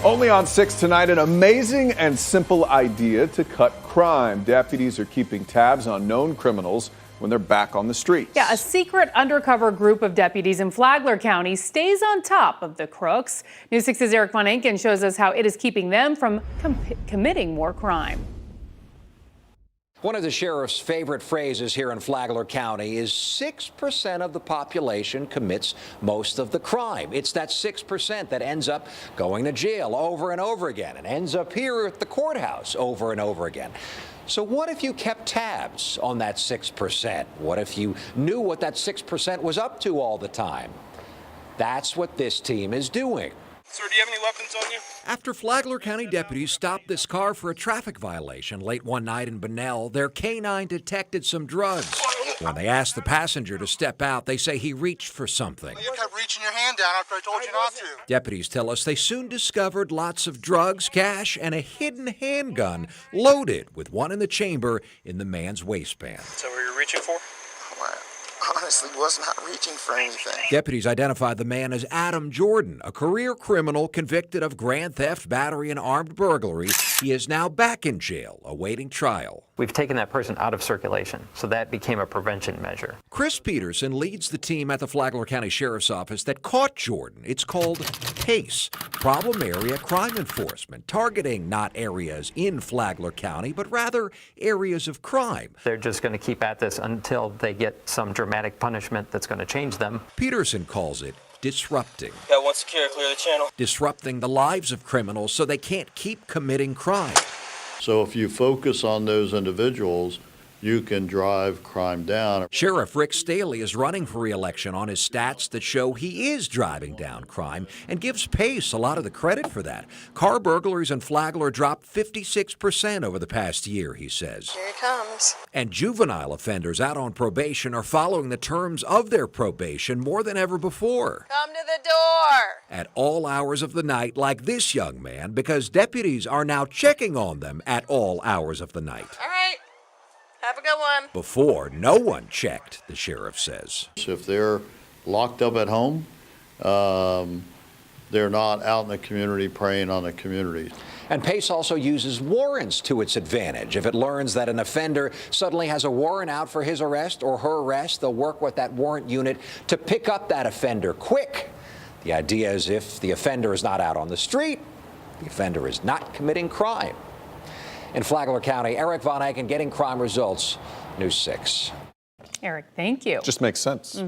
Only on 6 tonight, an amazing and simple idea to cut crime. Deputies are keeping tabs on known criminals when they're back on the streets. Yeah, a secret undercover group of deputies in Flagler County stays on top of the crooks. News 6's Eric Von Enken shows us how it is keeping them from committing more crime. One of the sheriff's favorite phrases here in Flagler County is 6% of the population commits most of the crime. It's that 6% that ends up going to jail over and over again and ends up here at the courthouse over and over again. So what if you kept tabs on that 6%? What if you knew what that 6% was up to all the time? That's what this team is doing. Sir, do you have any weapons on you? After Flagler County deputies stopped this car for a traffic violation late one night in Bunnell, their canine detected some drugs. When they asked the passenger to step out, they say he reached for something. You kept reaching your hand down after I told you not to. Deputies tell us they soon discovered lots of drugs, cash, and a hidden handgun loaded with one in the chamber in the man's waistband. So were you reaching for? Honestly, was not reaching for anything. Deputies identified the man as Adam Jordan, a career criminal convicted of grand theft, battery, and armed burglary. He is now back in jail, awaiting trial. We've taken that person out of circulation, so that became a prevention measure. Chris Peterson leads the team at the Flagler County Sheriff's Office that caught Jordan. It's called PACE, Problem Area Crime Enforcement, targeting not areas in Flagler County, but rather areas of crime. They're just going to keep at this until they get some dramatic punishment that's going to change them. Peterson calls it disrupting. Got one secure, clear the channel. Disrupting the lives of criminals so they can't keep committing crime. So if you focus on those individuals, you can drive crime down. Sheriff Rick Staley is running for re-election on his stats that show he is driving down crime and gives Pace a lot of the credit for that. Car burglaries in Flagler dropped 56% over the past year, he says. Here it comes. And juvenile offenders out on probation are following the terms of their probation more than ever before. Come to the door. At all hours of the night, like this young man, because deputies are now checking on them at all hours of the night. All right. Have a good one. Before, no one checked, the sheriff says. If they're locked up at home, they're not out in the community preying on the community. And Pace also uses warrants to its advantage. If it learns that an offender suddenly has a warrant out for his arrest or her arrest, they'll work with that warrant unit to pick up that offender quick. The idea is if the offender is not out on the street, the offender is not committing crime. In Flagler County, Eric Von Enken getting crime results, News 6. Eric, thank you. Just makes sense.